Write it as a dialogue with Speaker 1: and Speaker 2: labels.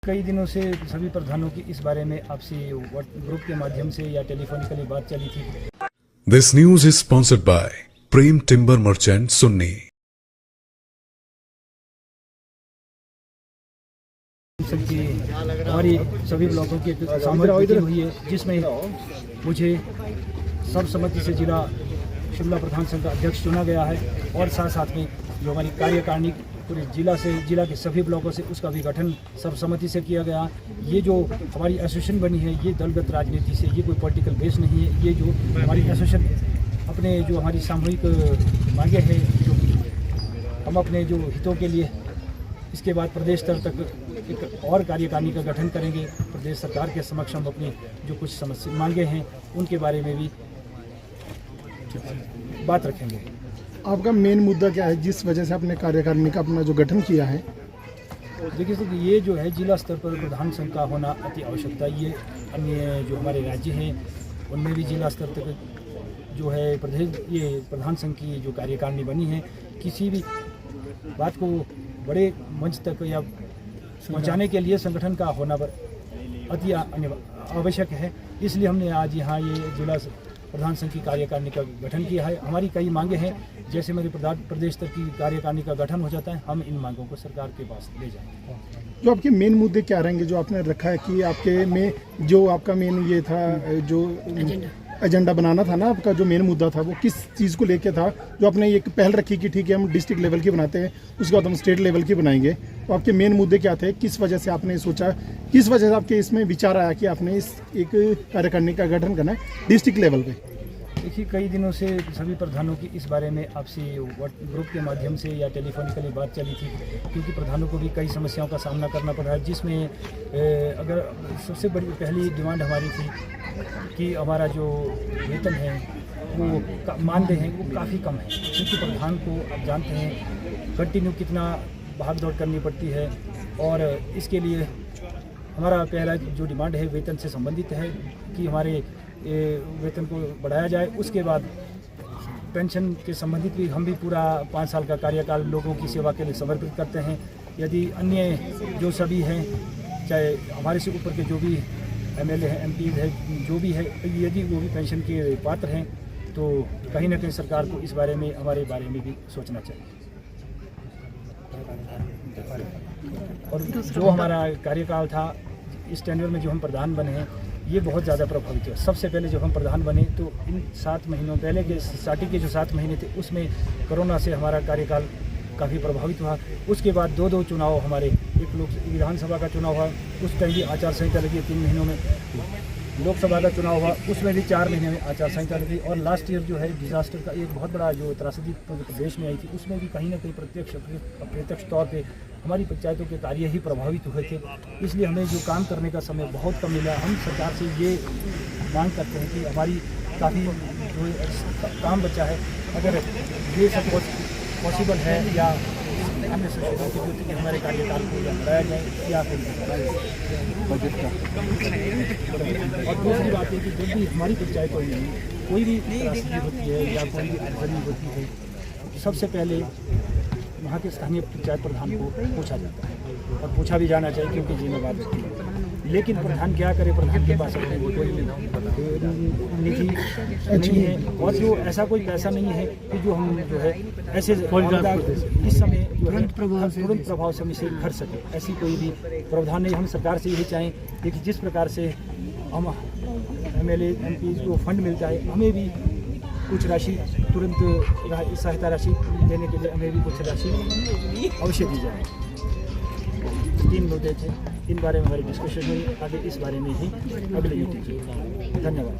Speaker 1: कई दिनों से सभी प्रधानों की इस बारे में आपसे ग्रुप के माध्यम से या टेलीफोनिकली बात चली थी।
Speaker 2: This news is sponsored by Prem Timber Merchant Sunni.
Speaker 1: हमारी सभी ब्लॉकों की सामूहिक मीटिंग हुई है, जिसमें मुझे सर्वसम्मति से जिला शिमला प्रधान संघ का अध्यक्ष चुना गया है और साथ साथ में जो हमारी कार्यकारिणी पूरे जिला के सभी ब्लॉकों से उसका भी गठन सर्वसम्मति से किया गया। ये जो हमारी एसोसिएशन बनी है ये दलगत राजनीति से, ये कोई पॉलिटिकल बेस नहीं है। ये जो हमारी एसोसिएशन अपने जो हमारी सामूहिक मांगे हैं, जो हम अपने जो हितों के लिए इसके बाद प्रदेश स्तर तक एक और कार्यकारिणी का गठन करेंगे। प्रदेश सरकार के समक्ष हम अपनी जो कुछ समस्या मांगे हैं उनके बारे में भी बात रखेंगे।
Speaker 3: आपका मेन मुद्दा क्या है जिस वजह से आपने कार्यकारिणी का अपना जो गठन किया है?
Speaker 1: देखिए सर, ये जो है जिला स्तर पर प्रधान संघ का होना अति आवश्यकता। ये अन्य जो हमारे राज्य हैं उनमें भी जिला स्तर तक जो है प्रधान संघ की जो कार्यकारिणी बनी है, किसी भी बात को बड़े मंच तक या पहुंचाने के लिए संगठन का होना अति आवश्यक है। इसलिए हमने आज यहाँ ये जिला प्रधान संघ की कार्यकारिणी का गठन किया है। हमारी कई मांगे हैं, जैसे मेरे प्रदेश स्तर की कार्यकारिणी का गठन हो जाता है, हम इन मांगों को सरकार के पास ले जाएंगे।
Speaker 3: जो आपके मेन मुद्दे क्या रहेंगे जो आपने रखा है कि आपके में जो आपका मेन ये था जो एजेंडा बनाना था ना, आपका जो मेन मुद्दा था वो किस चीज़ को लेके था? जो आपने एक पहल रखी कि ठीक है हम डिस्ट्रिक्ट लेवल की बनाते हैं, उसके बाद हम स्टेट लेवल की बनाएंगे, तो आपके मेन मुद्दे क्या थे? किस वजह से आपने सोचा, किस वजह से आपके इसमें विचार आया कि आपने इस एक कार्यकारिणी का गठन करना है डिस्ट्रिक्ट लेवल पे?
Speaker 1: देखिए, कई दिनों से सभी प्रधानों की इस बारे में आपसे ग्रुप के माध्यम से या टेलीफोनिकली बात चली थी, क्योंकि प्रधानों को भी कई समस्याओं का सामना करना पड़ रहा है, जिसमें अगर सबसे बड़ी पहली डिमांड हमारी थी कि हमारा जो वेतन है वो मानदेय है वो काफ़ी कम है। क्योंकि प्रधान को आप जानते हैं कंटिन्यू कितना भाग दौड़ करनी पड़ती है, और इसके लिए हमारा पहला जो डिमांड है वेतन से संबंधित है कि हमारे वेतन को बढ़ाया जाए। उसके बाद पेंशन के संबंधित भी हम भी पूरा 5 साल का कार्यकाल लोगों की सेवा के लिए समर्पित करते हैं। यदि अन्य जो सभी हैं, चाहे हमारे से ऊपर के जो भी एमएलए हैं, एमपी है, जो भी है, यदि वो भी पेंशन के पात्र हैं तो कहीं ना कहीं सरकार को इस बारे में हमारे बारे में भी सोचना चाहिए। और जो हमारा कार्यकाल था इस टेन्योर में जो हम प्रधान बने हैं ये बहुत ज़्यादा प्रभावित हुआ। सबसे पहले जब हम प्रधान बने तो इन 7 महीनों पहले के स्टार्टिंग के जो 7 महीने थे उसमें कोरोना से हमारा कार्यकाल काफ़ी प्रभावित हुआ। उसके बाद 2 चुनाव हमारे, एक विधानसभा का चुनाव हुआ, उस टाइम भी आचार संहिता लगी 3 महीनों में। लोकसभा का चुनाव हुआ, उसमें भी 4 महीने में आचार संहिता लगी। और लास्ट ईयर जो है डिजास्टर का एक बहुत बड़ा जो त्रासदी प्रदेश में आई थी, उसमें भी कहीं ना कहीं प्रत्यक्ष तौर पे हमारी पंचायतों के कार्य ही प्रभावित हुए थे। इसलिए हमें जो काम करने का समय बहुत कम मिला। हम सरकार से ये मांग करते हैं कि हमारी काफ़ी जो काम बचा है, अगर ये सब पॉसिबल है या अन्य संशोधन की जरूरत है, हमारे कार्यकाल को या बढ़ाया जाए या फिर बजट का। और दूसरी बात है कि जब भी हमारी पंचायतों में कोई भी त्रासदी होती है या कोई भी अड़चनी होती है, सबसे पहले वहाँ के स्थानीय पंचायत प्रधान को पूछा जाता है और पूछा भी जाना चाहिए, क्योंकि जिम्मेदार व्यक्ति है। लेकिन प्रधान क्या करे, प्रधान के पास कोई निधि नहीं है और जो ऐसा कोई पैसा नहीं है कि जो हम जो है ऐसे इस समय जो है तुरंत प्रभाव से हम इसे भर सके। ऐसी कोई भी प्रावधान नहीं। हम सरकार से यही चाहें कि जिस प्रकार से हम एमएलए एमपी को फंड मिलता है, हमें भी कुछ राशि तुरंत सहायता राशि देने के लिए हमें भी कुछ राशि अवश्य दी जाए। 3 मुद्दे थे, इन बारे में हमारी डिस्कशन हुई। आगे इस बारे में ही अगले मीटिंग। धन्यवाद।